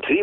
3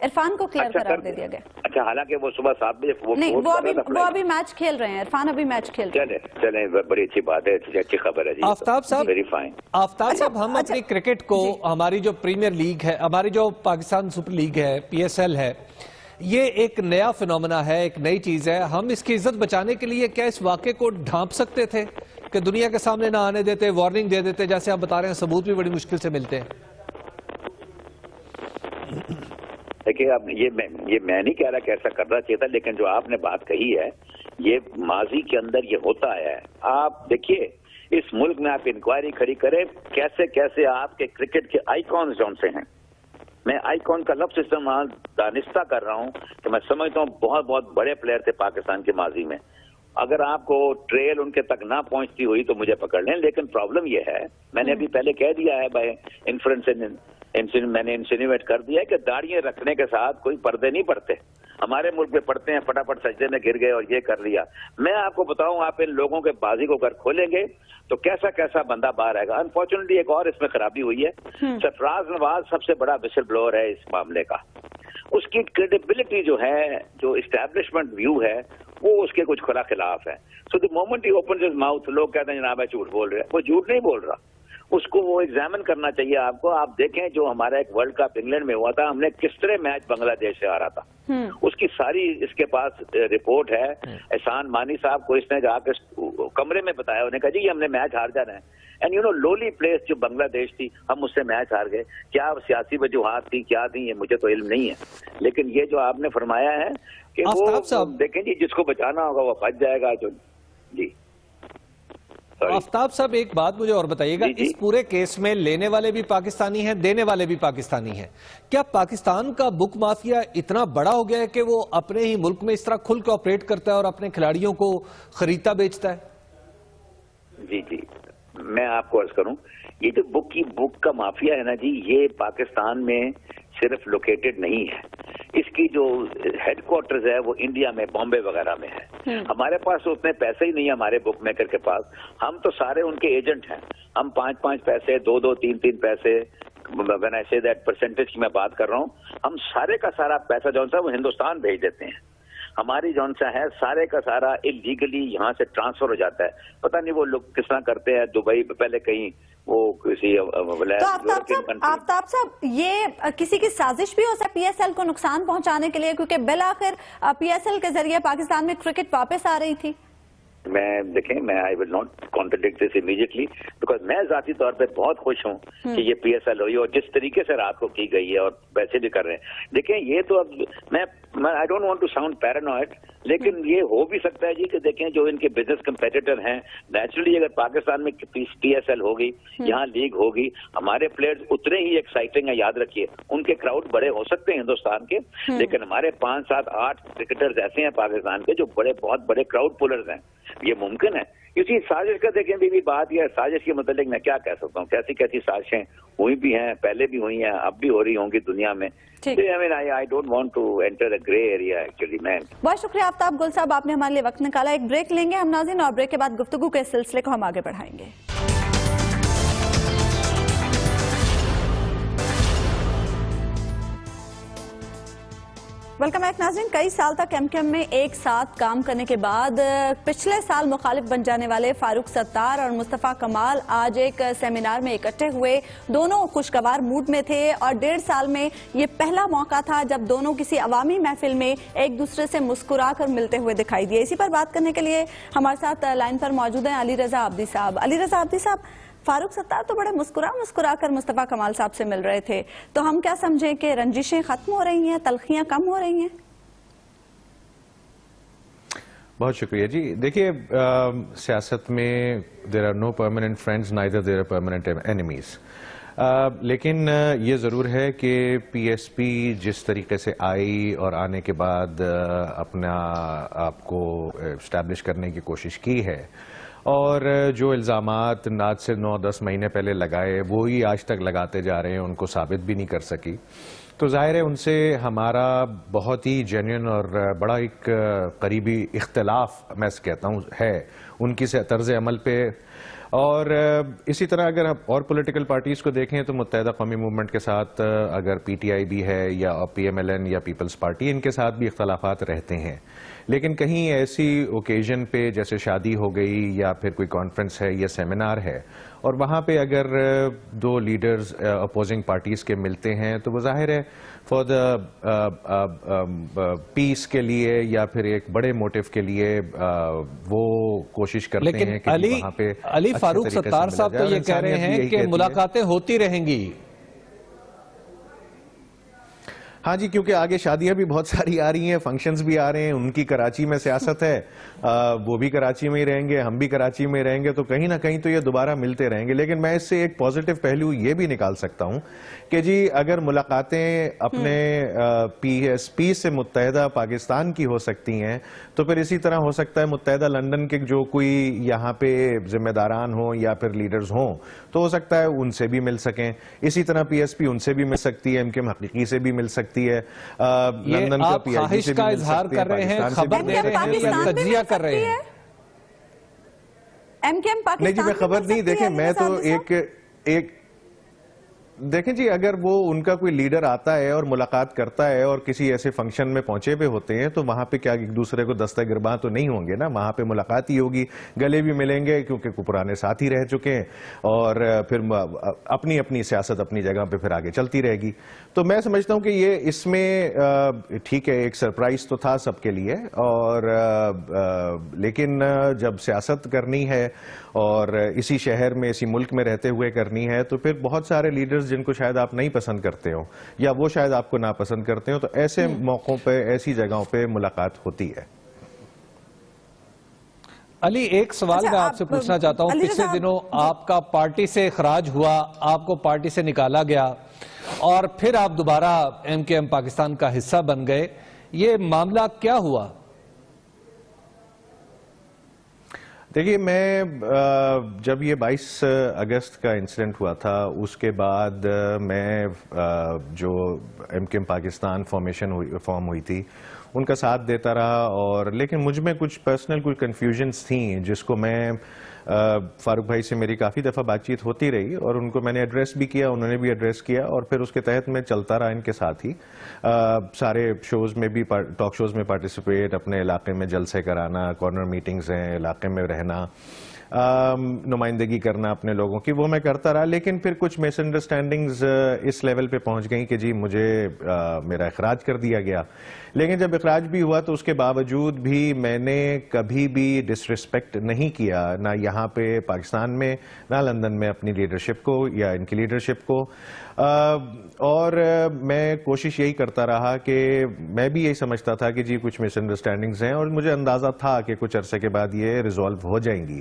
عرفان کو کلیئر قرار دے دیا گیا. اچھا، حالانکہ وہ صبح 7 بجے نہیں، وہ ابھی میچ کھیل رہے ہیں. عرفان ابھی میچ کھیل رہے ہیں. چلیں، بڑی اچھی بات ہے، اچھی خبر ہے جی. آفتاب صاحب، ویری فائن. آفتاب صاحب، ہم اپنی کرکٹ کو، ہماری جو پریمیئر لیگ ہے، ہماری جو پاکستان سپر لیگ ہے، PSL ہے، یہ ایک نیا فنومنا ہے، ایک نئی چیز ہے. ہم اس کی عزت بچانے کے لیے کیا اس واقعے کو ڈھانپ سکتے تھے کہ دنیا کے سامنے نہ آنے دیتے، وارننگ دے دیتے؟ جیسے آپ بتا رہے ہیں ثبوت بھی بڑی مشکل سے ملتے ہیں. دیکھیے، اب یہ میں نہیں کہہ رہا کہ ایسا کرنا چاہیے تھا، لیکن جو آپ نے بات کہی ہے یہ ماضی کے اندر یہ ہوتا ہے. آپ دیکھیے اس ملک میں آپ انکوائری کھڑی کریں کیسے کیسے آپ کے کرکٹ کے آئیکونز جون سے ہیں. میں آئیکن کا لفظ استعمال دانستہ کر رہا ہوں کہ میں سمجھتا ہوں بہت بہت بڑے پلیئر تھے پاکستان کے ماضی میں. اگر آپ کو ٹریل ان کے تک نہ پہنچتی ہوئی تو مجھے پکڑ لیں، لیکن پرابلم یہ ہے، میں نے ابھی پہلے کہہ دیا ہے بائی انفرنس، میں نے انسینیویٹ کر دیا ہے کہ داڑیاں رکھنے کے ساتھ کوئی پردے نہیں پڑتے. ہمارے ملک میں پڑتے ہیں، فٹافٹ سجدے میں گر گئے اور یہ کر لیا. میں آپ کو بتاؤں، آپ ان لوگوں کے بازی کو اگر کھولیں گے تو کیسا کیسا بندہ باہر آئے گا. انفارچونیٹلی ایک اور اس میں خرابی ہوئی ہے. سرفراز نواز سب سے بڑا وسل بلوور ہے اس معاملے کا. اس کی کریڈیبلٹی جو ہے، جو اسٹیبلشمنٹ ویو ہے، وہ اس کے کچھ کھلا خلاف ہے. So the moment he opens his mouth, لوگ کہتے ہیں جناب جھوٹ بول رہے ہیں. وہ جھوٹ نہیں بول رہا، اس کو وہ ایگزامن کرنا چاہیے آپ کو. آپ دیکھیں جو ہمارا ایک ورلڈ کپ انگلینڈ میں ہوا تھا، ہم نے کس طرح میچ بنگلہ دیش سے ہارا تھا، اس کی ساری اس کے پاس رپورٹ ہے. احسان مانی صاحب کو اس نے جا کے کمرے میں بتایا، انہوں نے کہا جی یہ ہم نے میچ ہار جانا ہے. And you know lovely place جو بنگلہ دیش تھی، ہم اس سے میچ ہار گئے. کیا سیاسی وجوہات تھی، کیا تھی، یہ مجھے تو علم نہیں ہے. لیکن یہ جو آپ نے فرمایا ہے کہ وہ دیکھیں جی جس کو بچانا ہوگا وہ بچ جائے گا. جو جی آفتاب صاحب، ایک بات مجھے اور بتائیے گا، اس پورے کیس میں لینے والے بھی پاکستانی ہیں، دینے والے بھی پاکستانی ہیں. کیا پاکستان کا بک مافیا اتنا بڑا ہو گیا ہے کہ وہ اپنے ہی ملک میں اس طرح کھل کے آپریٹ کرتا ہے اور اپنے کھلاڑیوں کو خریدتا بیچتا ہے؟ جی جی، میں آپ کو عرض کروں، یہ جو بک کا مافیا ہے نا جی، یہ پاکستان میں صرف لوکیٹڈ نہیں ہے. اس کی جو ہیڈ کوارٹرز ہے وہ انڈیا میں، بامبے وغیرہ میں ہے. ہمارے پاس اتنے پیسے ہی نہیں ہے ہمارے بک میکر کے پاس. ہم تو سارے ان کے ایجنٹ ہیں. ہم 5 پیسے، 2 3 پیسے، when I say that percentage کی میں بات کر رہا ہوں، ہم سارے کا سارا پیسہ جون سا وہ ہندوستان بھیج دیتے ہیں. ہماری جون سا ہے سارے کا سارا اللیگلی یہاں سے ٹرانسفر ہو جاتا ہے. پتہ نہیں وہ لوگ کس طرح کرتے ہیں. دبئی پہلے کہیں وہ کسی آفتاب صاحب، یہ کسی کی سازش بھی ہو سکتی ہے PSL کو نقصان پہنچانے کے لیے، کیونکہ بالآخر PSL کے ذریعے پاکستان میں کرکٹ واپس آ رہی تھی. دیکھیں، میں I will not contradict this immediately, because میں ذاتی طور پہ بہت خوش ہوں کہ یہ PSL ہوئی اور جس طریقے سے رات کو کی گئی ہے اور ویسے بھی کر رہے ہیں. دیکھیں یہ تو اب میں I don't want to sound paranoid, لیکن یہ ہو بھی سکتا ہے جی کہ دیکھیں جو ان کے بزنس کمپیٹیٹر ہیں، نیچرلی اگر پاکستان میں PSL ہوگی، یہاں لیگ ہوگی، ہمارے پلیئرز اتنے ہی ایکسائٹنگ ہیں. یاد رکھیے ان کے کراؤڈ بڑے ہو سکتے ہیں ہندوستان کے، لیکن ہمارے 5 7 8 کرکٹرز ایسے ہیں پاکستان کے جو بہت بڑے کراؤڈ پولرز ہیں. یہ ممکن ہے. اسی سازش کا دیکھیں بھی بات یہ سازش کے متعلق میں کیا کہہ سکتا ہوں. کیسی سازشیں ہوئی بھی ہیں، پہلے بھی ہوئی ہیں، اب بھی ہو رہی ہوں گی دنیا میں. I don't want to enter a grey area actually, man. بہت شکریہ آفتاب گل صاحب، آپ نے ہمارے لیے وقت نکالا. ایک بریک لیں گے ہم ناظرین، اور بریک کے بعد گفتگو کے سلسلے کو ہم آگے بڑھائیں گے. ویلکم بیک ناظرین. کئی سال تک MKM میں ایک ساتھ کام کرنے کے بعد پچھلے سال مخالف بن جانے والے فاروق ستار اور مصطفیٰ کمال آج ایک سیمینار میں اکٹھے ہوئے. دونوں خوشگوار موڈ میں تھے اور 1.5 سال میں یہ پہلا موقع تھا جب دونوں کسی عوامی محفل میں ایک دوسرے سے مسکرا کر ملتے ہوئے دکھائی دیے. اسی پر بات کرنے کے لیے ہمارے ساتھ لائن پر موجود ہیں علی رضا عابدی صاحب. علی رضا عابدی صاحب، فاروق ستار تو بڑے مسکرا کر مصطفیٰ کمال صاحب سے مل رہے تھے، تو ہم کیا سمجھیں کہ رنجشیں ختم ہو رہی ہیں، تلخیاں کم ہو رہی ہیں؟ بہت شکریہ جی. دیکھیے، سیاست میں there are no permanent friends neither there are permanent enemies. لیکن یہ ضرور ہے کہ PSP جس طریقے سے آئی اور آنے کے بعد اپنا آپ کو اسٹیبلش کرنے کی کوشش کی ہے، اور جو الزامات آج سے 9-10 مہینے پہلے لگائے وہی آج تک لگاتے جا رہے ہیں، ان کو ثابت بھی نہیں کر سکی. تو ظاہر ہے ان سے ہمارا بہت ہی جینوئن اور بڑا ایک قریبی اختلاف میں کہتا ہوں ہے ان کی طرز عمل پہ. اور اسی طرح اگر آپ اور پولیٹیکل پارٹیز کو دیکھیں تو متحدہ قومی موومنٹ کے ساتھ اگر پی ٹی آئی بھی ہے یا پی ایم ایل این یا پیپلز پارٹی، ان کے ساتھ بھی اختلافات رہتے ہیں، لیکن کہیں ایسی اوکیزن پہ جیسے شادی ہو گئی یا پھر کوئی کانفرنس ہے یا سیمینار ہے اور وہاں پہ اگر دو لیڈرز اپوزنگ پارٹیز کے ملتے ہیں تو وہ ظاہر ہے فار دا پیس کے لیے یا پھر ایک بڑے موٹیو کے لیے وہ کوشش کرتے ہیں کہ وہاں پہ علی فاروق ستار صاحب تو یہ کہہ رہے ہیں کہ ملاقاتیں ہوتی رہیں گی. ہاں جی، کیونکہ آگے شادیاں بھی بہت ساری آ رہی ہیں، فنکشنز بھی آ رہے ہیں، ان کی کراچی میں سیاست ہے، وہ بھی کراچی میں ہی رہیں گے، ہم بھی کراچی میں رہیں گے، تو کہیں نہ کہیں تو یہ دوبارہ ملتے رہیں گے. لیکن میں اس سے ایک پازیٹیو پہلو یہ بھی نکال سکتا ہوں کہ جی اگر ملاقاتیں اپنے پی ایس پی سے متحدہ پاکستان کی ہو سکتی ہیں تو پھر اسی طرح ہو سکتا ہے متحدہ لندن کے جو کوئی یہاں پہ ذمہ داران ہوں یا پھر لیڈرز ہوں تو ہو سکتا ہے ان سے بھی مل سکیں. اسی طرح پی ایس پی ان سے بھی مل سکتی ہے، ایم کے حقیقی سے بھی مل سکتی ہے، لندن کا پی آئی بی سے بھی مل سکتی ہے، پاکستان سے بھی مل سکتی ہے. تجزیہ کر رہے ہیں. نہیں جی، میں خبر نہیں، دیکھیں میں تو ایک دیکھیں جی اگر وہ ان کا کوئی لیڈر آتا ہے اور ملاقات کرتا ہے اور کسی ایسے فنکشن میں پہنچے ہوئے ہوتے ہیں تو وہاں پہ کیا ایک دوسرے کو دستہ گرباں تو نہیں ہوں گے نا، وہاں پہ ملاقات ہی ہوگی، گلے بھی ملیں گے کیونکہ پرانے ساتھی رہ چکے ہیں اور پھر اپنی اپنی سیاست اپنی جگہ پہ پھر آگے چلتی رہے گی. تو میں سمجھتا ہوں کہ یہ اس میں ٹھیک ہے ایک سرپرائز تو تھا سب کے لیے، اور لیکن جب سیاست کرنی ہے اور اسی شہر میں اسی ملک میں رہتے ہوئے کرنی ہے تو پھر بہت سارے لیڈرز جن کو شاید آپ نہیں پسند کرتے ہو یا وہ شاید آپ کو ناپسند کرتے ہو تو ایسے موقعوں پہ ایسی جگہوں پہ ملاقات ہوتی ہے. علی ایک سوال میں آپ سے پوچھنا چاہتا ہوں، پچھلے دنوں آپ کا پارٹی سے اخراج ہوا، آپ کو پارٹی سے نکالا گیا اور پھر آپ دوبارہ ایم کے ایم پاکستان کا حصہ بن گئے، یہ معاملہ کیا ہوا؟ دیکھیے میں جب یہ 22 اگست کا انسیڈنٹ ہوا تھا اس کے بعد میں جو ایم کے ایم پاکستان فارم ہوئی تھی ان کا ساتھ دیتا رہا، اور لیکن مجھ میں کچھ پرسنل کچھ کنفیوژنس تھیں جس کو میں فاروق بھائی سے میری کافی دفعہ بات چیت ہوتی رہی اور ان کو میں نے ایڈریس بھی کیا، انہوں نے بھی ایڈریس کیا، اور پھر اس کے تحت میں چلتا رہا ان کے ساتھ ہی سارے شوز میں بھی، ٹاک شوز میں پارٹیسپیٹ، اپنے علاقے میں جلسے کرانا، کارنر میٹنگز ہیں، علاقے میں رہنا، نمائندگی کرنا اپنے لوگوں کی، وہ میں کرتا رہا. لیکن پھر کچھ مس انڈرسٹینڈنگز اس لیول پہ پہنچ گئیں کہ جی مجھے میرا اخراج کر دیا گیا. لیکن جب اخراج بھی ہوا تو اس کے باوجود بھی میں نے کبھی بھی ڈس ریسپیکٹ نہیں کیا، نہ یہاں پہ پاکستان میں نہ لندن میں، اپنی لیڈرشپ کو یا ان کی لیڈرشپ کو. اور میں کوشش یہی کرتا رہا کہ میں بھی یہی سمجھتا تھا کہ جی کچھ مس انڈرسٹینڈنگز ہیں اور مجھے اندازہ تھا کہ کچھ عرصے کے بعد یہ ریزالو ہو جائیں گی،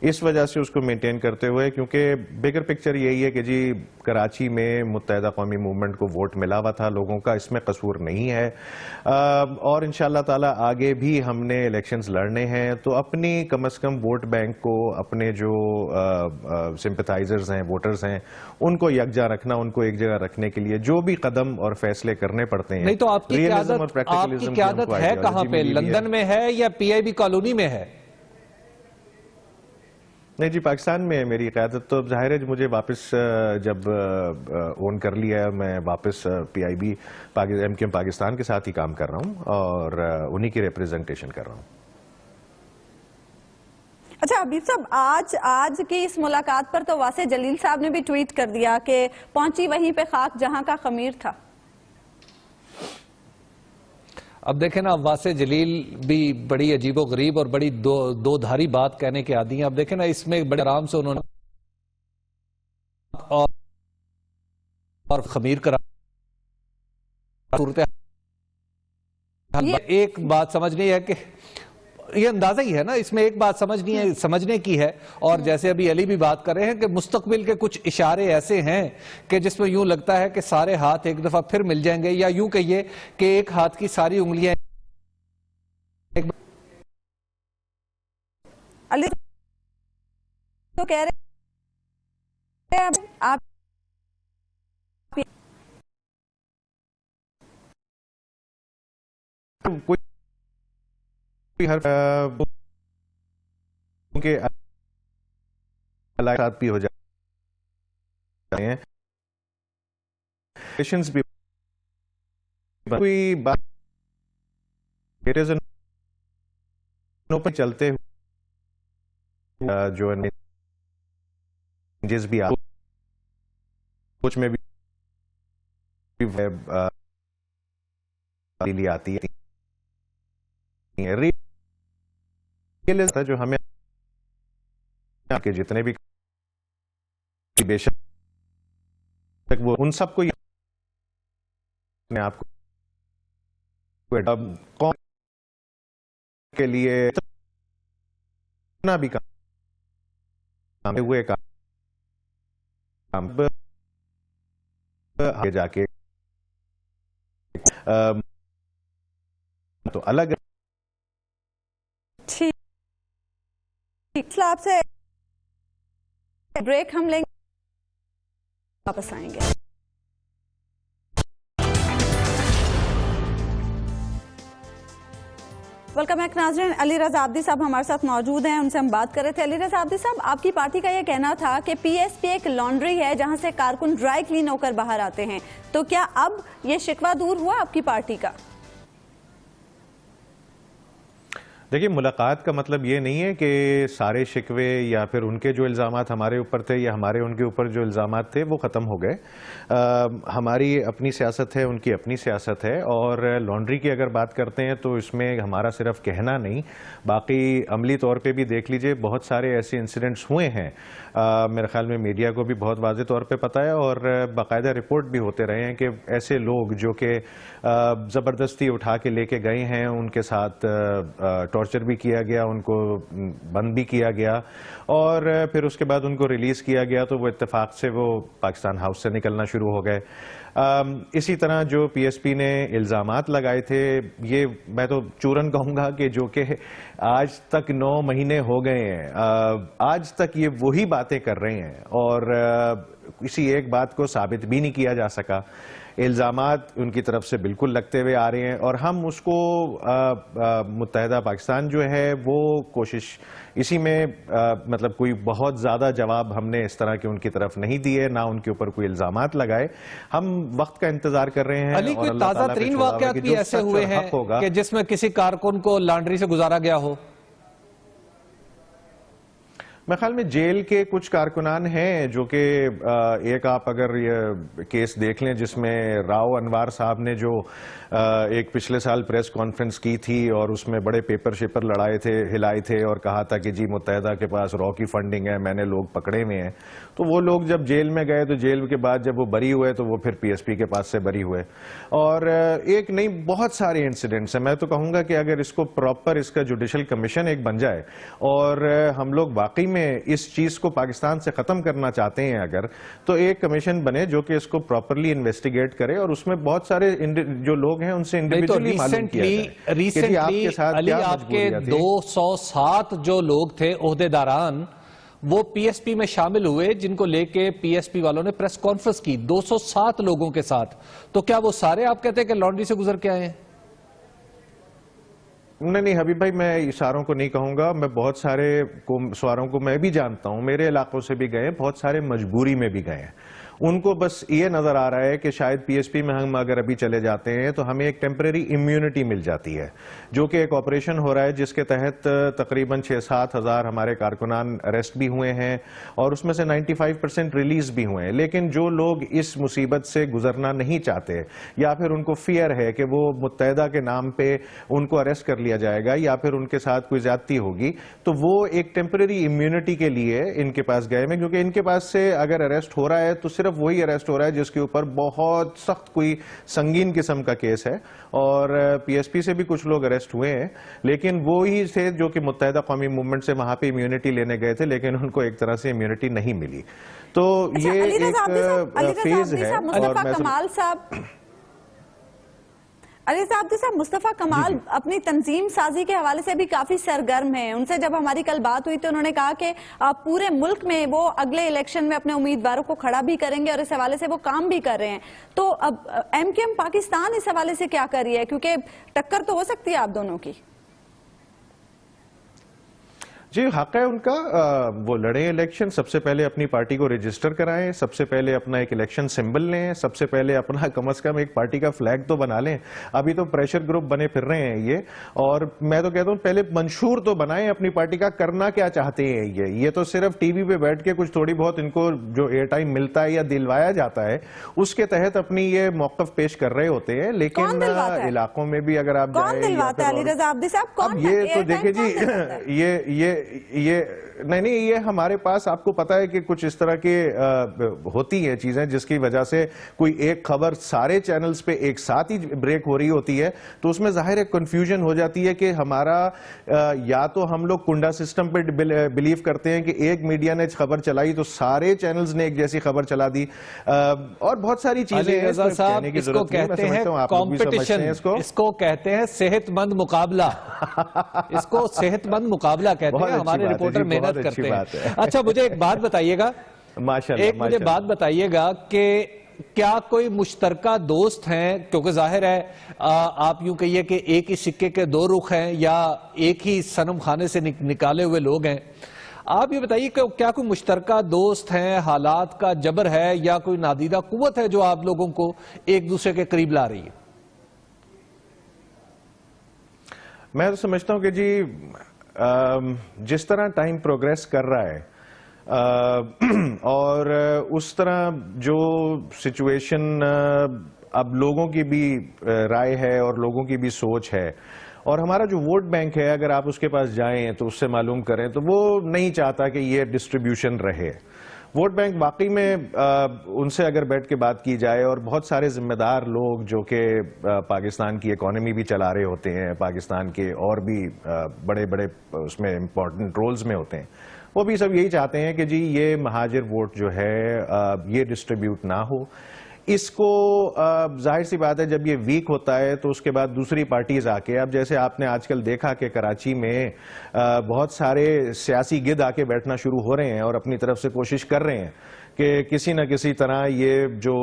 اس وجہ سے اس کو مینٹین کرتے ہوئے، کیونکہ بگر پکچر یہی ہے کہ جی کراچی میں متحدہ قومی موومنٹ کو ووٹ ملا ہوا تھا لوگوں کا، اس میں قصور نہیں ہے، اور انشاءاللہ تعالی آگے بھی ہم نے الیکشنز لڑنے ہیں تو اپنی کم از کم ووٹ بینک کو، اپنے جو سمپتھائزرز ہیں، ووٹرز ہیں، ان کو یکجا رکھنا، ان کو ایک جگہ رکھنے کے لیے جو بھی قدم اور فیصلے کرنے پڑتے ہیں. نہیں تو آپ کی قیادت ہے کہاں پہ؟ لندن میں ہے یا پی آئی بی کالونی میں ہے؟ نہیں جی پاکستان میں ہے میری قیادت. تو ظاہر ہے مجھے واپس جب اون کر لیا ہے میں واپس پی آئی بی ایم کے پاکستان کے ساتھ ہی کام کر رہا ہوں اور انہی کی ریپریزنٹیشن کر رہا ہوں. اچھا حبیب صاحب، آج کی اس ملاقات پر تو واسع جلیل صاحب نے بھی ٹویٹ کر دیا کہ پہنچی وہیں پہ خاک جہاں کا خمیر تھا. اب دیکھیں نا، واسع جلیل بھی بڑی عجیب و غریب اور بڑی دو دھاری بات کہنے کے عادی ہیں. اب دیکھیں نا، اس میں بڑے آرام سے انہوں نے اور خمیر کرا صورت. ایک بات سمجھنی ہے کہ یہ اندازہ ہی ہے نا، اس میں ایک بات سمجھنے کی ہے، اور جیسے ابھی علی بھی بات کر رہے ہیں کہ مستقبل کے کچھ اشارے ایسے ہیں کہ جس میں یوں لگتا ہے کہ سارے ہاتھ ایک دفعہ پھر مل جائیں گے، یا یوں کہیے کہ ایک ہاتھ کی ساری انگلیاں. علی تو کہہ رہے ہیں آپ ساتھ بھی ہو جاتے ہیں بھی کوئی بات چلتے ہوئے جو جس بھی کچھ میں بھی آتی ہے جو ہمیں جتنے بھی بے شک وہ ان سب کو اپنے آپ کو کے لیے اتنا بھی کام ہوئے کام آگے جا کے تو الگ آپ سے بریک ہم لیں گے واپس آئیں گے. ویلکم بیک ناظرین. علی رضا عابدی صاحب ہمارے ساتھ موجود ہیں, ان سے ہم بات کر رہے تھے. علی رضا عابدی صاحب, آپ کی پارٹی کا یہ کہنا تھا کہ پی ایس پی ایک لانڈری ہے جہاں سے کارکن ڈرائی کلین ہو کر باہر آتے ہیں, تو کیا اب یہ شکوہ دور ہوا آپ کی پارٹی کا؟ دیکھیے, ملاقات کا مطلب یہ نہیں ہے کہ سارے شکوے یا پھر ان کے جو الزامات ہمارے اوپر تھے یا ہمارے ان کے اوپر جو الزامات تھے وہ ختم ہو گئے. ہماری اپنی سیاست ہے, ان کی اپنی سیاست ہے, اور لانڈری کی اگر بات کرتے ہیں تو اس میں ہمارا صرف کہنا نہیں, باقی عملی طور پہ بھی دیکھ لیجئے بہت سارے ایسے انسیڈنٹس ہوئے ہیں. میرے خیال میں میڈیا کو بھی بہت واضح طور پہ پتہ ہے اور باقاعدہ رپورٹ بھی ہوتے رہے ہیں کہ ایسے لوگ جو کہ زبردستی اٹھا کے لے کے گئے ہیں, ان کے ساتھ ٹارچر بھی کیا گیا, ان کو بند بھی کیا گیا, اور پھر اس کے بعد ان کو ریلیز کیا گیا تو وہ اتفاق سے وہ پاکستان ہاؤس سے نکلنا شروع ہو گئے. اسی طرح جو پی ایس پی نے الزامات لگائے تھے, یہ میں تو چورن کہوں گا کہ جو کہ آج تک 9 مہینے ہو گئے ہیں, آج تک یہ وہی باتیں کر رہے ہیں اور کسی ایک بات کو ثابت بھی نہیں کیا جا سکا. الزامات ان کی طرف سے بالکل لگتے ہوئے آ رہے ہیں اور ہم اس کو متحدہ پاکستان جو ہے وہ کوشش اسی میں مطلب کوئی بہت زیادہ جواب ہم نے اس طرح کے ان کی طرف نہیں دیے, نہ ان کے اوپر کوئی الزامات لگائے. ہم وقت کا انتظار کر رہے ہیں. علی, کوئی تازہ ترین واقعات بھی ایسے ہوئے ہیں کہ جس میں کسی کارکن کو لانڈری سے گزارا گیا ہو؟ میرے خیال میں جیل کے کچھ کارکنان ہیں جو کہ ایک آپ اگر یہ کیس دیکھ لیں جس میں راؤ انوار صاحب نے جو ایک پچھلے سال پریس کانفرنس کی تھی اور اس میں بڑے پیپر شیپر ہلائے تھے اور کہا تھا کہ جی متحدہ کے پاس را کی فنڈنگ ہے, میں نے لوگ پکڑے ہوئے ہیں. تو وہ لوگ جب جیل میں گئے تو جیل کے بعد جب وہ بری ہوئے تو وہ پھر پی ایس پی کے پاس سے بری ہوئے. اور ایک نہیں بہت سارے انسیڈنٹس ہیں. میں تو کہوں گا کہ اگر اس کو پراپر اس کا جوڈیشل کمیشن ایک بن جائے اور ہم لوگ واقعی میں اس چیز کو پاکستان سے ختم کرنا چاہتے ہیں اگر, تو ایک کمیشن بنے جو کہ اس کو پراپرلی انویسٹیگیٹ کرے اور اس میں بہت سارے جو لوگ ہیں ان سے انڈیویجولی معلوم کیا جائے. ریسنٹلی علی, آپ کے 207 جو لوگ تھے عہدیداران وہ پی ایس پی میں شامل ہوئے جن کو لے کے پی ایس پی والوں نے پریس کانفرنس کی 207 لوگوں کے ساتھ, تو کیا وہ سارے آپ کہتے ہیں کہ لانڈری سے گزر کے آئے ہیں؟ نہیں حبیب بھائی, میں اشاروں کو نہیں کہوں گا. میں بہت سارے سواروں کو میں بھی جانتا ہوں, میرے علاقوں سے بھی گئے, بہت سارے مجبوری میں بھی گئے ہیں. ان کو بس یہ نظر آ رہا ہے کہ شاید پی ایس پی میں ہم اگر ابھی چلے جاتے ہیں تو ہمیں ایک ٹیمپریری امیونٹی مل جاتی ہے, جو کہ ایک آپریشن ہو رہا ہے جس کے تحت تقریباً 6-7 ہزار ہمارے کارکنان اریسٹ بھی ہوئے ہیں اور اس میں سے 95% ریلیز بھی ہوئے ہیں. لیکن جو لوگ اس مصیبت سے گزرنا نہیں چاہتے یا پھر ان کو فیئر ہے کہ وہ متحدہ کے نام پہ ان کو اریسٹ کر لیا جائے گا یا پھر ان کے ساتھ کوئی زیادتی ہوگی, تو وہ ایک ٹیمپریری امیونٹی کے لیے ان کے پاس گئے ہیں, کیونکہ ان کے پاس سے اگر اریسٹ ہو رہا ہے تو صرف وہی اریسٹ ہو رہا ہے جس کے اوپر بہت سخت کوئی سنگین قسم کا کیس ہے. اور پی ایس پی سے بھی کچھ لوگ اریسٹ ہوئے ہیں, لیکن وہی تھے جو کہ متحدہ قومی موومنٹ سے وہاں پہ امیونٹی لینے گئے تھے, لیکن ان کو ایک طرح سے امیونٹی نہیں ملی. تو یہ ایک فیز ہے. علی صاحب مصطفیٰ کمال اپنی تنظیم سازی کے حوالے سے بھی کافی سرگرم ہیں. ان سے جب ہماری کل بات ہوئی تو انہوں نے کہا کہ پورے ملک میں وہ اگلے الیکشن میں اپنے امیدواروں کو کھڑا بھی کریں گے اور اس حوالے سے وہ کام بھی کر رہے ہیں. تو اب ایم کیو ایم پاکستان اس حوالے سے کیا کر رہی ہے, کیونکہ ٹکر تو ہو سکتی ہے آپ دونوں کی؟ جی حق ہے ان کا، وہ لڑیں الیکشن، سب سے پہلے اپنی پارٹی کو رجسٹر کرائیں، سب سے پہلے اپنا ایک الیکشن سمبل لیں، سب سے پہلے اپنا کم از کم ایک پارٹی کا فلیگ تو بنا لیں. ابھی تو پریشر گروپ بنے پھر رہے ہیں یہ، اور میں تو کہتا ہوں پہلے منشور تو بنائیں اپنی پارٹی کا، کرنا کیا چاہتے ہیں یہ تو صرف ٹی وی پہ بیٹھ کے کچھ تھوڑی بہت ان کو جو ایئر ٹائم ملتا ہے یا دلوایا جاتا ہے اس کے تحت اپنی یہ موقف پیش کر رہے ہوتے ہیں. لیکن علاقوں میں بھی اگر آپ جائیں، اب یہ تو دیکھیں جی یہ نہیں یہ ہمارے پاس آپ کو پتا ہے کہ کچھ اس طرح کے ہوتی ہیں چیزیں جس کی وجہ سے کوئی ایک خبر سارے چینلز پہ ایک ساتھ ہی بریک ہو رہی ہوتی ہے تو اس میں ظاہر ہے کنفیوژن ہو جاتی ہے کہ ہمارا یا تو ہم لوگ کنڈا سسٹم پہ بلیو کرتے ہیں کہ ایک میڈیا نے خبر چلائی تو سارے چینلز نے ایک جیسی خبر چلا دی، اور بہت ساری چیزیں ہیں. اس کو کہتے ہیں کمپٹیشن، اس کو کہتے ہیں صحت مند مقابلہ، اس کو صحت مند مقابلہ کہتے ہیں. ہمارے رپورٹر محنت کرتے ہیں. اچھا مجھے ایک بات بتائیے گا، مجھے بات بتائیے گا کہ کیا کوئی مشترکہ دوست ہیں، کیونکہ ظاہر ہے آپ یوں کہیے کہ ایک ہی سکے کے دو رخ ہیں یا ایک ہی صنم خانے سے نکالے ہوئے لوگ ہیں. آپ یہ بتائیے کہ کیا کوئی مشترکہ دوست ہیں، حالات کا جبر ہے یا کوئی نادیدہ قوت ہے جو آپ لوگوں کو ایک دوسرے کے قریب لا رہی ہے؟ میں تو سمجھتا ہوں کہ جی جس طرح ٹائم پروگریس کر رہا ہے اور اس طرح جو سچویشن اب لوگوں کی بھی رائے ہے اور لوگوں کی بھی سوچ ہے، اور ہمارا جو ووٹ بینک ہے اگر آپ اس کے پاس جائیں تو اس سے معلوم کریں تو وہ نہیں چاہتا کہ یہ ڈسٹریبیوشن رہے. ووٹ بینک واقعی میں ان سے اگر بیٹھ کے بات کی جائے، اور بہت سارے ذمہ دار لوگ جو کہ پاکستان کی اکانومی بھی چلا رہے ہوتے ہیں، پاکستان کے اور بھی بڑے بڑے اس میں امپورٹنٹ رولز میں ہوتے ہیں، وہ بھی سب یہی چاہتے ہیں کہ جی یہ مہاجر ووٹ جو ہے یہ ڈسٹریبیوٹ نہ ہو. اس کو ظاہر سی بات ہے جب یہ ویک ہوتا ہے تو اس کے بعد دوسری پارٹیز آ کے، اب جیسے آپ نے آج کل دیکھا کہ کراچی میں بہت سارے سیاسی گد آ کے بیٹھنا شروع ہو رہے ہیں اور اپنی طرف سے کوشش کر رہے ہیں کہ کسی نہ کسی طرح یہ جو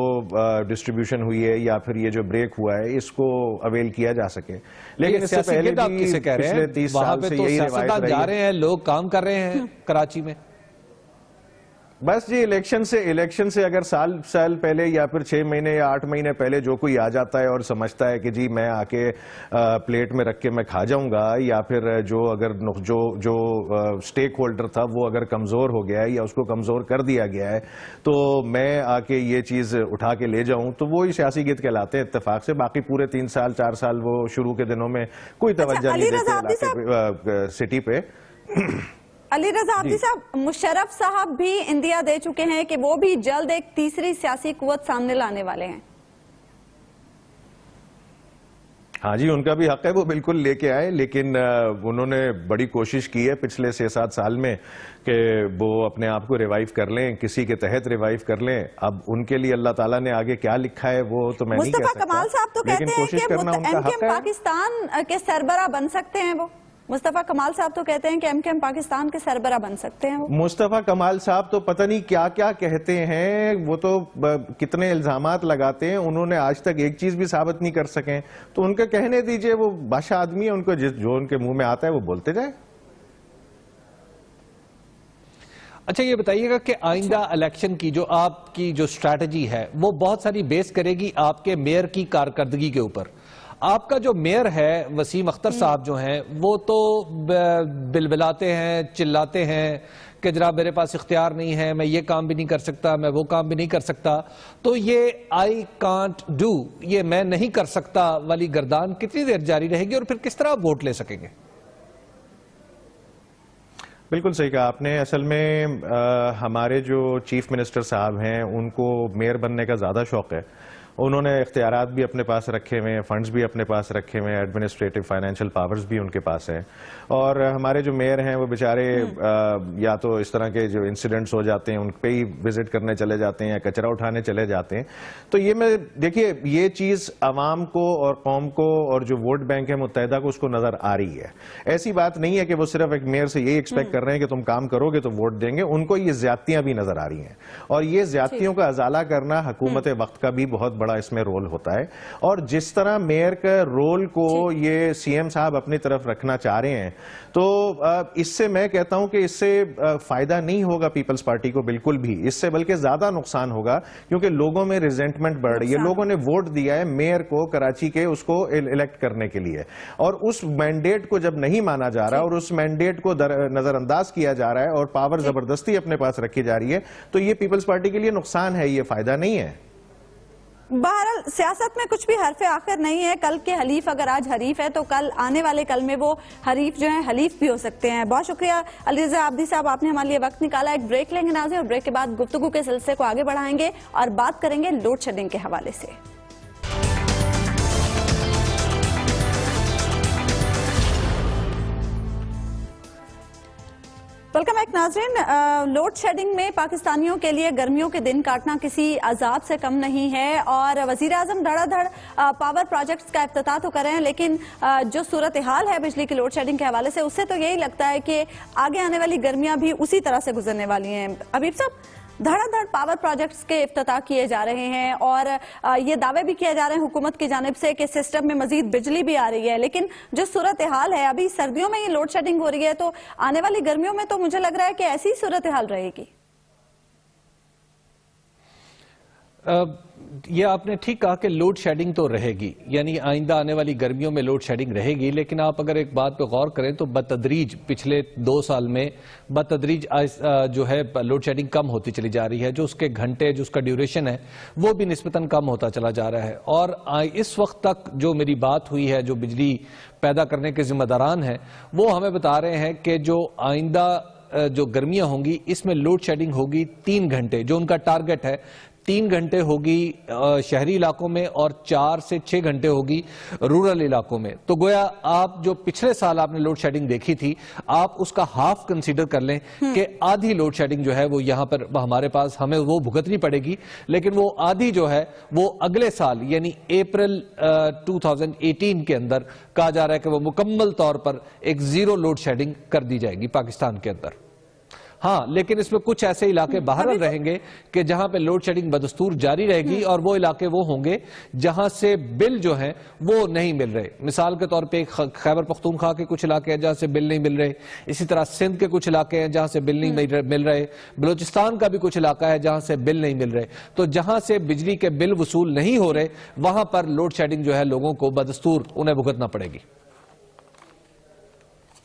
ڈسٹریبیوشن ہوئی ہے یا پھر یہ جو بریک ہوا ہے اس کو اویل کیا جا سکے. لیکن اس سے پہلے بھی پچھلے 30 سال سے یہی روایت رہی ہے. جا رہے ہیں لوگ، کام کر رہے ہیں کراچی میں. بس جی الیکشن سے اگر سال پہلے یا پھر 6 مہینے یا 8 مہینے پہلے جو کوئی آ جاتا ہے اور سمجھتا ہے کہ جی میں آ کے پلیٹ میں رکھ کے میں کھا جاؤں گا، یا پھر جو سٹیک ہولڈر تھا وہ اگر کمزور ہو گیا ہے یا اس کو کمزور کر دیا گیا ہے تو میں آ کے یہ چیز اٹھا کے لے جاؤں، تو وہی سیاسی گد کہلاتے ہیں اتفاق سے. باقی پورے 3 سال 4 سال وہ شروع کے دنوں میں کوئی توجہ نہیں دیتے علاقے سٹی پہ. علی رضا عابدی صاحب، مشرف صاحب بھی اندیا دے چکے ہیں کہ وہ بھی جلد ایک تیسری سیاسی قوت سامنے لانے والے ہیں. ہاں جی ان کا بھی حق ہے، وہ بالکل لے کے آئے، لیکن انہوں نے بڑی کوشش کی ہے پچھلے 6-7 سال میں کہ وہ اپنے آپ کو ریوائیو کر لیں، کسی کے تحت ریوائیو کر لیں. اب ان کے لیے اللہ تعالیٰ نے آگے کیا لکھا ہے وہ تو میں نہیں کہہ سکتا. مصطفیٰ کمال صاحب تو کہتے ہیں کہ ایم کیم پاکستان کے سربراہ بن سکتے ہیں. وہ مصطفیٰ کمال صاحب تو کہتے ہیں کہ ایم کیم پاکستان کے سربراہ بن سکتے ہیں. مصطفیٰ کمال صاحب تو پتہ نہیں کیا کیا کہتے ہیں، وہ تو کتنے الزامات لگاتے ہیں، انہوں نے آج تک ایک چیز بھی ثابت نہیں کر سکیں. تو ان کا کہنے دیجئے، وہ بادشاہ آدمی ہے، ان کو جو ان کے منہ میں آتا ہے وہ بولتے جائے. اچھا یہ بتائیے گا کہ آئندہ الیکشن کی جو آپ کی جو اسٹریٹجی ہے وہ بہت ساری بیس کرے گی آپ کے میئر کی کارکردگی کے اوپر. آپ کا جو میئر ہے وسیم اختر صاحب جو ہیں وہ تو بلبلاتے ہیں، چلاتے ہیں کہ جناب میرے پاس اختیار نہیں ہے، میں یہ کام بھی نہیں کر سکتا، میں وہ کام بھی نہیں کر سکتا. تو یہ آئی کانٹ ڈو، یہ میں نہیں کر سکتا والی گردان کتنی دیر جاری رہے گی اور پھر کس طرح ووٹ لے سکیں گے؟ بالکل صحیح کہا آپ نے. اصل میں ہمارے جو چیف منسٹر صاحب ہیں ان کو میئر بننے کا زیادہ شوق ہے. انہوں نے اختیارات بھی اپنے پاس رکھے ہوئے ہیں، فنڈز بھی اپنے پاس رکھے ہوئے ہیں، ایڈمنسٹریٹو فائنینشیل پاورز بھی ان کے پاس ہیں. اور ہمارے جو میئر ہیں وہ بیچارے یا تو اس طرح کے جو انسیڈنٹس ہو جاتے ہیں ان پہ ہی وزٹ کرنے چلے جاتے ہیں یا کچرا اٹھانے چلے جاتے ہیں. تو یہ میں دیکھیے یہ چیز عوام کو اور قوم کو اور جو ووٹ بینک ہے متحدہ کو اس کو نظر آ رہی ہے. ایسی بات نہیں ہے کہ وہ صرف ایک میئر سے یہی ایکسپیکٹ کر رہے ہیں کہ تم کام کرو گے تو ووٹ دیں گے. ان کو یہ زیادتیاں بھی نظر آ رہی ہیں اور یہ زیادتیوں کا ازالہ کرنا حکومت وقت کا بھی بہت بڑا اس میں رول ہوتا ہے. اور جس طرح میئر کا رول کو یہ سی ایم صاحب اپنی طرف رکھنا چاہ رہے ہیں, تو اس سے میں کہتا ہوں کہ اس سے فائدہ نہیں ہوگا پیپلز پارٹی کو بالکل بھی, اس سے بلکہ زیادہ نقصان ہوگا, کیونکہ لوگوں میں ریزنٹمنٹ بڑھ رہی ہے. لوگوں نے ووٹ دیا ہے میئر کو کراچی کے, اس کو الیکٹ کرنے کے لیے, اور اس مینڈیٹ کو جب نہیں مانا جا رہا اور اس مینڈیٹ کو نظر انداز کیا جا رہا ہے اور پاور زبردستی اپنے پاس رکھی جا رہی ہے, تو یہ پیپلز پارٹی کے لیے نقصان ہے, یہ فائدہ نہیں ہے. بہرحال سیاست میں کچھ بھی حرف آخر نہیں ہے. کل کے حلیف اگر آج حریف ہے تو کل آنے والے کل میں وہ حریف جو ہیں حلیف بھی ہو سکتے ہیں. بہت شکریہ علی رضا عابدی صاحب, آپ نے ہمارے لیے وقت نکالا. ایک بریک لیں گے ناظرین, اور بریک کے بعد گفتگو کے سلسلے کو آگے بڑھائیں گے اور بات کریں گے لوڈ شیڈنگ کے حوالے سے. ویلکم بیک ناظرین. لوڈ شیڈنگ میں پاکستانیوں کے لیے گرمیوں کے دن کاٹنا کسی عذاب سے کم نہیں ہے, اور وزیر اعظم دھڑا دھڑ پاور پروجیکٹس کا افتتاح تو کر رہے ہیں, لیکن جو صورتحال ہے بجلی کی لوڈ شیڈنگ کے حوالے سے, اس سے تو یہی لگتا ہے کہ آگے آنے والی گرمیاں بھی اسی طرح سے گزرنے والی ہیں. حبیب صاحب, دھڑا دھڑ پاور پروجیکٹس کے افتتاح کیے جا رہے ہیں اور یہ دعوے بھی کیے جا رہے ہیں حکومت کی جانب سے کہ سسٹم میں مزید بجلی بھی آ رہی ہے, لیکن جو صورتحال ہے ابھی سردیوں میں یہ لوڈ شیڈنگ ہو رہی ہے, تو آنے والی گرمیوں میں تو مجھے لگ رہا ہے کہ ایسی صورتحال رہے گی. یہ آپ نے ٹھیک کہا کہ لوڈ شیڈنگ تو رہے گی, یعنی آئندہ آنے والی گرمیوں میں لوڈ شیڈنگ رہے گی, لیکن آپ اگر ایک بات پہ غور کریں تو بتدریج پچھلے 2 سال میں بتدریج جو ہے لوڈ شیڈنگ کم ہوتی چلی جا رہی ہے. جو اس کے گھنٹے, جو اس کا ڈیوریشن ہے, وہ بھی نسبتاً کم ہوتا چلا جا رہا ہے. اور اس وقت تک جو میری بات ہوئی ہے, جو بجلی پیدا کرنے کے ذمہ داران ہیں, وہ ہمیں بتا رہے ہیں کہ جو آئندہ جو گرمیاں ہوں گی اس میں لوڈ شیڈنگ ہوگی 3 گھنٹے, جو ان کا ٹارگٹ ہے 3 گھنٹے ہوگی شہری علاقوں میں اور 4 سے 6 گھنٹے ہوگی رورل علاقوں میں. تو گویا آپ جو پچھلے سال آپ نے لوڈ شیڈنگ دیکھی تھی, آپ اس کا ہاف کنسیڈر کر لیں کہ آدھی لوڈ شیڈنگ جو ہے وہ یہاں پر ہمارے پاس ہمیں وہ بھگتنی پڑے گی, لیکن وہ آدھی جو ہے وہ اگلے سال یعنی اپریل 2018 کے اندر کہا جا رہا ہے کہ وہ مکمل طور پر ایک زیرو لوڈ شیڈنگ کر دی جائے گی پاکستان کے اندر. ہاں, لیکن اس میں کچھ ایسے علاقے باہر رہیں گے کہ جہاں پہ لوڈ شیڈنگ بدستور جاری رہے گی, اور وہ علاقے وہ ہوں گے جہاں سے بل جو ہیں وہ نہیں مل رہے. مثال کے طور پہ خیبر پختونخوا کے کچھ علاقے ہیں جہاں سے بل نہیں مل رہے, اسی طرح سندھ کے کچھ علاقے ہیں جہاں سے بل نہیں مل رہے, بلوچستان کا بھی کچھ علاقہ ہے جہاں سے بل نہیں مل رہے. تو جہاں سے بجلی کے بل وصول نہیں ہو رہے, وہاں پر لوڈ شیڈنگ جو ہے لوگوں کو بدستور انہیں بھگتنا پڑے گی.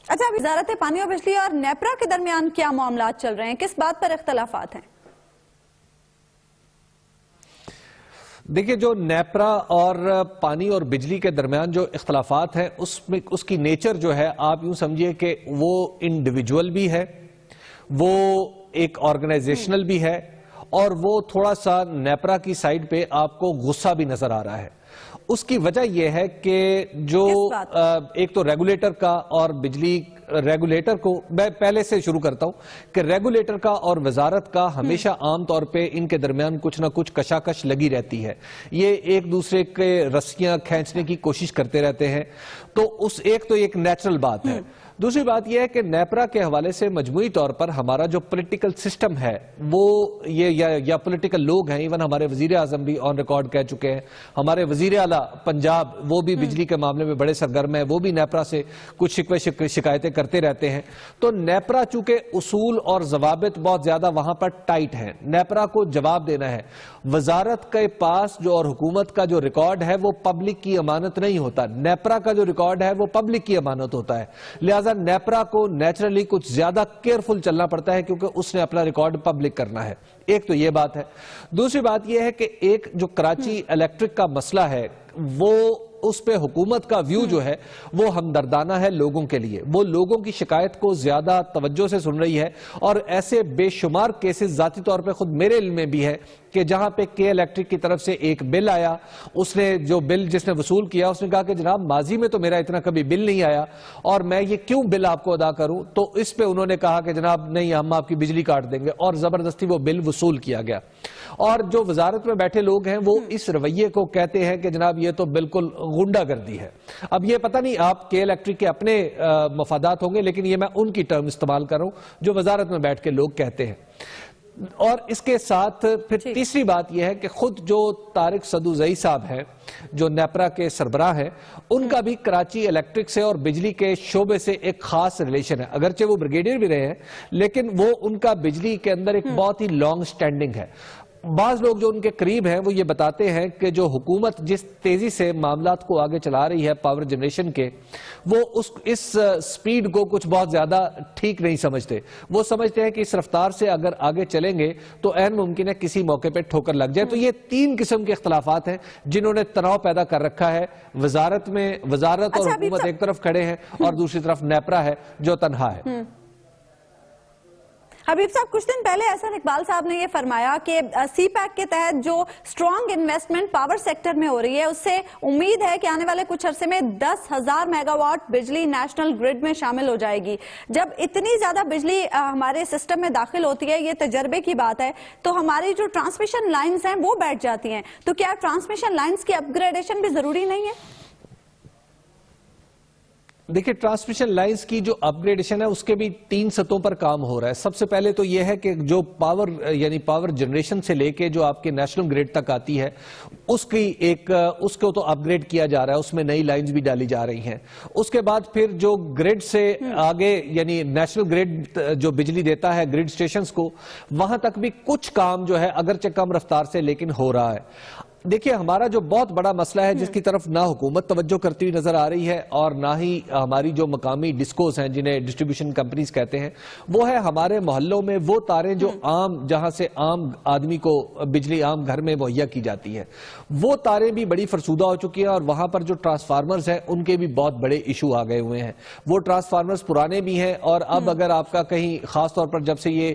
اچھا, وزارت پانی اور بجلی اور نیپرا کے درمیان کیا معاملات چل رہے ہیں, کس بات پر اختلافات ہیں؟ دیکھیں, جو نیپرا اور پانی اور بجلی کے درمیان جو اختلافات ہیں اس کی نیچر جو ہے آپ یوں سمجھیے کہ وہ انڈیویجول بھی ہے, وہ ایک آرگنائزیشنل بھی ہے, اور وہ تھوڑا سا نیپرا کی سائیڈ پہ آپ کو غصہ بھی نظر آ رہا ہے. اس کی وجہ یہ ہے کہ جو ایک تو ریگولیٹر کا اور بجلی ریگولیٹر کو میں پہلے سے شروع کرتا ہوں کہ ریگولیٹر کا اور وزارت کا ہمیشہ عام طور پہ ان کے درمیان کچھ نہ کچھ کشاکش لگی رہتی ہے. یہ ایک دوسرے کے رسیاں کھینچنے کی کوشش کرتے رہتے ہیں. تو اس ایک تو ایک نیچرل بات ہے. دوسری بات یہ ہے کہ نیپرا کے حوالے سے مجموعی طور پر ہمارا جو پولیٹیکل سسٹم ہے وہ یہ یا پولیٹیکل لوگ ہیں, ایون ہمارے وزیر اعظم بھی آن ریکارڈ کہہ چکے ہیں, ہمارے وزیر اعلیٰ پنجاب وہ بھی بجلی کے معاملے میں بڑے سرگرم ہیں, وہ بھی نیپرا سے کچھ شکوے شکایتیں کرتے رہتے ہیں. تو نیپرا چونکہ اصول اور ضوابط بہت زیادہ وہاں پر ٹائٹ ہیں, نیپرا کو جواب دینا ہے. وزارت کے پاس جو اور حکومت کا جو ریکارڈ ہے وہ پبلک کی امانت نہیں ہوتا, نیپرا کا جو ریکارڈ ہے وہ پبلک کی امانت ہوتا ہے. لہذا نیپرا کو نیچرلی کچھ زیادہ کیئرفل چلنا پڑتا ہے کیونکہ اس نے اپنا ریکارڈ پبلک کرنا ہے. ایک تو یہ بات ہے. دوسری بات یہ ہے کہ ایک جو کراچی الیکٹرک کا مسئلہ ہے وہ اس پہ حکومت کا ویو جو ہے وہ ہمدردانہ ہے لوگوں کے لیے. وہ لوگوں کی شکایت کو زیادہ توجہ سے سن رہی ہے, اور ایسے بے شمار کیسز ذاتی طور پہ خود میرے علم میں بھی ہے کہ جہاں پہ کے الیکٹرک کی طرف سے ایک بل آیا, اس نے جو بل جس نے وصول کیا اس نے کہا کہ جناب ماضی میں تو میرا اتنا کبھی بل نہیں آیا اور میں یہ کیوں بل آپ کو ادا کروں. تو اس پہ انہوں نے کہا کہ جناب نہیں, ہم آپ کی بجلی کاٹ دیں گے, اور زبردستی وہ بل وصول کیا گیا. اور جو وزارت میں بیٹھے لوگ ہیں وہ اس رویے کو کہتے ہیں کہ جناب یہ تو بالکل غنڈہ گردی ہے. اب یہ پتہ نہیں آپ کے الیکٹرک کے اپنے مفادات ہوں گے, لیکن یہ میں ان کی ٹرم استعمال کر رہا ہوں جو وزارت میں بیٹھ کے لوگ کہتے ہیں. اور اس کے ساتھ پھر تیسری بات یہ ہے کہ خود جو طارق سدوزئی صاحب ہیں جو نیپرا کے سربراہ ہیں، ان کا بھی کراچی الیکٹرک سے اور بجلی کے شعبے سے ایک خاص ریلیشن ہے. اگرچہ وہ بریگیڈیئر بھی رہے ہیں لیکن وہ ان کا بجلی کے اندر ایک بہت ہی لانگ سٹینڈنگ ہے. بعض لوگ جو ان کے قریب ہیں وہ یہ بتاتے ہیں کہ جو حکومت جس تیزی سے معاملات کو آگے چلا رہی ہے پاور جنریشن کے، وہ اس سپیڈ کو کچھ بہت زیادہ ٹھیک نہیں سمجھتے. وہ سمجھتے ہیں کہ اس رفتار سے اگر آگے چلیں گے تو عین ممکن ہے کسی موقع پہ ٹھوکر لگ جائے. تو یہ 3 قسم کے اختلافات ہیں جنہوں نے تناؤ پیدا کر رکھا ہے. وزارت اور حکومت ایک طرف کھڑے ہیں اور دوسری طرف نیپرا ہے جو تنہا ہے. حبیب صاحب، کچھ دن پہلے احسن اقبال صاحب نے یہ فرمایا کہ سی پیک کے تحت جو اسٹرانگ انویسٹمنٹ پاور سیکٹر میں ہو رہی ہے اس سے امید ہے کہ آنے والے کچھ عرصے میں 10,000 میگا واٹ بجلی نیشنل گرڈ میں شامل ہو جائے گی. جب اتنی زیادہ بجلی ہمارے سسٹم میں داخل ہوتی ہے، یہ تجربے کی بات ہے، تو ہماری جو ٹرانسمیشن لائنز ہیں وہ بیٹھ جاتی ہیں. تو کیا ٹرانسمیشن لائنز کی اپ گریڈیشن بھی ضروری نہیں ہے؟ دیکھیں، ٹرانسمیشن لائنز کی جو اپ گریڈیشن ہے اس کے بھی 3 سطحوں پر کام ہو رہا ہے. سب سے پہلے تو یہ ہے کہ جو پاور جنریشن سے لے کے جو آپ کے نیشنل گریڈ تک آتی ہے اس کو تو اپ گریڈ کیا جا رہا ہے، اس میں نئی لائنز بھی ڈالی جا رہی ہیں. اس کے بعد پھر جو گریڈ سے آگے یعنی نیشنل گریڈ جو بجلی دیتا ہے گریڈ سٹیشنز کو، وہاں تک بھی کچھ کام جو ہے اگرچہ کم رفتار سے لیکن ہو رہا ہے. دیکھیے، ہمارا جو بہت بڑا مسئلہ ہے جس کی طرف نہ حکومت توجہ کرتی ہوئی نظر آ رہی ہے اور نہ ہی ہماری جو مقامی ڈسکوز ہیں جنہیں ڈسٹریبیوشن کمپنیز کہتے ہیں، وہ ہے ہمارے محلوں میں وہ تاریں جو جہاں سے عام آدمی کو بجلی عام گھر میں مہیا کی جاتی ہے، وہ تاریں بھی بڑی فرسودہ ہو چکی ہیں اور وہاں پر جو ٹرانسفارمرز ہیں ان کے بھی بہت بڑے ایشو آ گئے ہوئے ہیں. وہ ٹرانسفارمرز پرانے بھی ہیں اور اب اگر آپ کا کہیں خاص طور پر جب سے یہ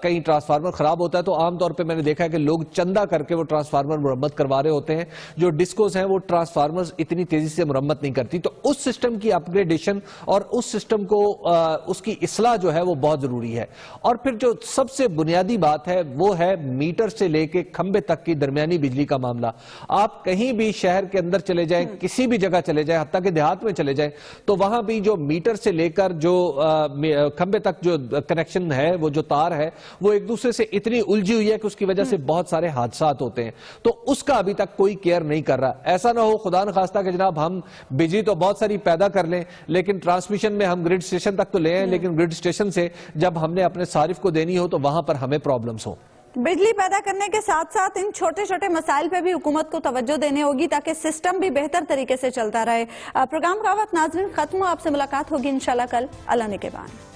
کہیں ٹرانسفارمر خراب ہوتا ہے تو عام طور پہ میں نے دیکھا ہے کہ لوگ چندہ کر کے وہ ٹرانسفارمر مرمت کروا رہے ہوتے ہیں. جو ڈسکوز ہیں وہ ٹرانسفارمرز اتنی تیزی سے مرمت نہیں کرتی. تو اس سسٹم کی اپ گریڈیشن اور اس سسٹم کو اس کی اصلاح جو ہے وہ بہت ضروری ہے. اور پھر جو سب سے بنیادی بات ہے وہ ہے میٹر سے لے کے کھمبے تک کی درمیانی بجلی کا معاملہ. آپ کہیں بھی شہر کے اندر چلے جائیں، کسی بھی جگہ چلے جائیں، حتیٰ کہ دیہات میں چلے جائیں، تو وہاں بھی جو میٹر سے لے کر جو کھمبے تک جو کنیکشن ہے، وہ جو تار ہے، وہ ایک دوسرے سے اتنی الجھی ہوئی ہے کہ اس کی وجہ سے بہت سارے حادثات ہوتے ہیں. تو اس کا ابھی تک کوئی کیئر نہیں کر رہا. ایسا نہ ہو خدا نخواستہ کہ جناب ہم بجلی تو بہت ساری پیدا کر لیں لیکن ٹرانسمیشن میں ہم گریڈ سٹیشن تک تو لے آئیں لیکن گریڈ سٹیشن سے جب ہم نے اپنے صارف کو دینی ہو تو وہاں پر ہمیں پرابلمز ہوں. بجلی پیدا کرنے کے ساتھ ساتھ ان چھوٹے چھوٹے مسائل پہ بھی حکومت کو توجہ دینے ہوگی تاکہ سسٹم بھی بہتر طریقے سے چلتا رہے. پروگرام کا وقت ناظرین ختم ہو. آپ سے ملاقات ہوگی انشاءاللہ کل. اللہ نگہبان.